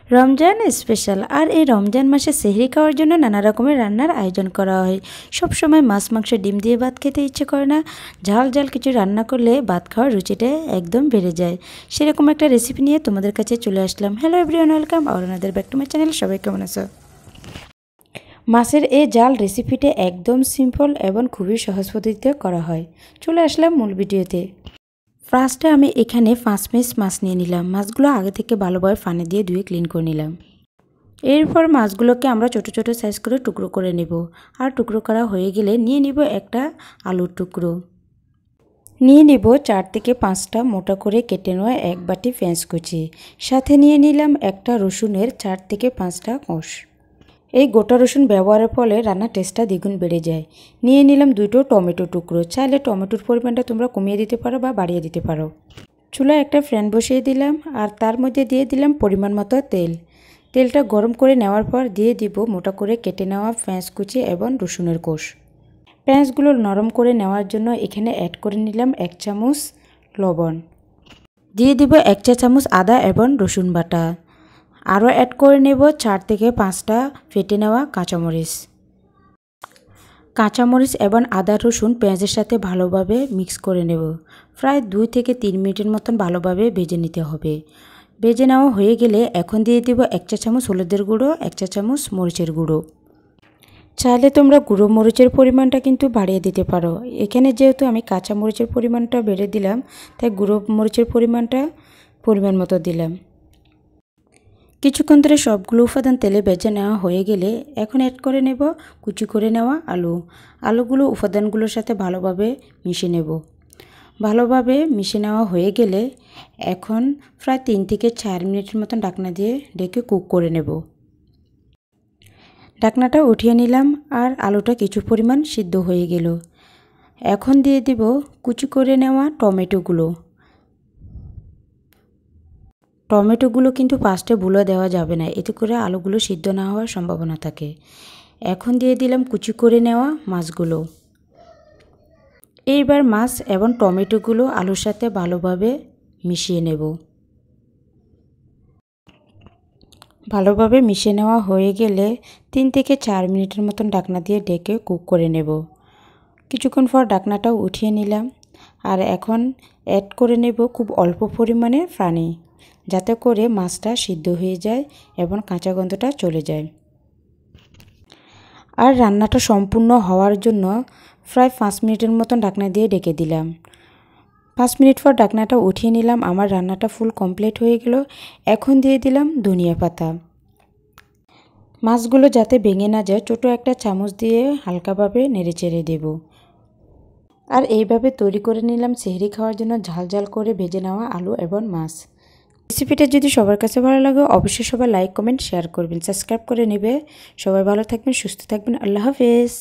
Ramzan special আর এই রমজান মাসে সেহরি খাওয়ার জন্য নানা রকমের রান্নার আয়োজন করা হয়। সব সময় মাছ মাংস ডিম দিয়ে ভাত খেতে ইচ্ছে করে না, ঝাল ঝাল কিছু রান্না করলে ভাত খাওয়ার রুচিটা একদম বেড়ে যায়। সেরকম একটা রেসিপি নিয়ে তোমাদের কাছে চলে আসলাম। হ্যালো এভরিওয়ান, ওয়েলকাম আর another back to my channel. সবাই কেমন আছো? মাছের এই জাল রেসিপিটা একদম সিম্পল এবং খুবই সহজ পদ্ধতিতে করা হয়। চলে আসলাম মূল ভিডিওতে। ফার্স্টে আমি এখানে 5 পিস মাছ নিয়ে নিলাম। মাছগুলো আগে থেকে ভালোভাবে পানি দিয়ে ধুয়ে ক্লিন করে নিলাম। এরপর মাছগুলোকে আমরা ছোট ছোট সাইজ করে টুকরো করে নেব। আর টুকরো করা হয়ে গেলে নিয়ে নিব একটা আলুর টুকরো। নিয়ে নিব 4 থেকে 5টা মোটা করে কেটে নেওয়া এক বাটি পেঁয়াজ কুচি। সাথে নিয়ে নিলাম একটা রসুনের 4 থেকে 5টা কোষ। এই গোটা রসুন ব্যবহারের ফলে রান্নার টেস্টটা দ্বিগুণ বেড়ে যায়। নিয়ে নিলাম 2টো টমেটো টুকরো। চাইলে টমেটোর পরিমাণটা তোমরা কমিয়ে দিতে পারো বা বাড়িয়ে দিতে পারো। চুলায় একটা ফ্যান বসিয়ে দিলাম আর তার মধ্যে দিয়ে দিলাম পরিমাণ মতো তেল। তেলটা গরম করে নেওয়ার পর দিয়ে দিব মোটা করে কেটে নেওয়া পেঁয়াজ কুচি এবং রসুনের কোষ। পেঁয়াজগুলো নরম করে নেওয়ার জন্য এখানে অ্যাড করে নিলাম 1 চামচ লবণ। দিয়ে দিব 1 চা চামচ আদা এবং রসুন বাটা। আরও অ্যাড করে নেব 4 থেকে 5টা ফেটে নেওয়া কাঁচামরিচ এবং আদা রসুন পেঁয়াজের সাথে ভালোভাবে মিক্স করে নেব। প্রায় 2 থেকে 3 মিনিটের মতন ভালোভাবে ভেজে নিতে হবে। ভেজে নেওয়া হয়ে গেলে এখন দিয়ে দেব 1 চা চামচ হলুদের গুঁড়ো, 1 চা চামচ মরিচের গুঁড়ো। চাইলে তোমরা গুঁড়ো মরিচের পরিমাণটা কিন্তু বাড়িয়ে দিতে পারো। এখানে যেহেতু আমি কাঁচা মরিচের পরিমাণটা বেড়ে দিলাম, তাই গুঁড়ো মরিচের পরিমাণটা পরিমাণ মতো দিলাম। কিছুক্ষণ ধরে সবগুলো উপাদান তেলে ভেজে নেওয়া হয়ে গেলে এখন অ্যাড করে নেব কুচি করে নেওয়া আলুগুলো উপাদানগুলোর সাথে ভালোভাবে মিশিয়ে নেব। ভালোভাবে মিশিয়ে নেওয়া হয়ে গেলে এখন প্রায় 3 থেকে 4 মিনিটের মতন ঢাকনা দিয়ে ঢেকে কুক করে নেব। ঢাকনাটা উঠিয়ে নিলাম আর আলুটা কিছু পরিমাণ সিদ্ধ হয়ে গেল। এখন দিয়ে দিব কুচি করে নেওয়া টমেটোগুলো কিন্তু ফার্স্টে ভুলে দেওয়া যাবে না, এতে করে আলুগুলো সিদ্ধ না হওয়ার সম্ভাবনা থাকে। এখন দিয়ে দিলাম কুচি করে নেওয়া মাছগুলো। এইবার মাছ এবং টমেটোগুলো আলুর সাথে ভালোভাবে মিশিয়ে নেব। ভালোভাবে মিশিয়ে নেওয়া হয়ে গেলে 3 থেকে 4 মিনিটের মতন ঢাকনা দিয়ে ঢেকে কুক করে নেব। কিছুক্ষণ পর ঢাকনাটাও উঠিয়ে নিলাম আর এখন অ্যাড করে নেব খুব অল্প পরিমাণে পানি, যাতে করে মাছটা সিদ্ধ হয়ে যায় এবং কাঁচা গন্ধটা চলে যায়। আর রান্নাটা সম্পূর্ণ হওয়ার জন্য প্রায় 5 মিনিটের মতন ঢাকনা দিয়ে ঢেকে দিলাম। 5 মিনিট পর ঢাকনাটা উঠিয়ে নিলাম। আমার রান্নাটা ফুল কমপ্লিট হয়ে গেল। এখন দিয়ে দিলাম ধনিয়া পাতা। মাছগুলো যাতে ভেঙে না যায় ছোটো একটা চামচ দিয়ে হালকাভাবে নেড়েচেড়ে দেব। আর এইভাবে তৈরি করে নিলাম সেহরি খাওয়ার জন্য ঝাল ঝাল করে ভেজে নেওয়া আলু এবং মাছ। রেসিপিটা যদি সবার কাছে ভালো লাগে অবশ্যই সবাই লাইক কমেন্ট শেয়ার করবেন, সাবস্ক্রাইব করে নেবে। সবাই ভালো থাকবেন, সুস্থ থাকবেন। আল্লাহ হাফেজ।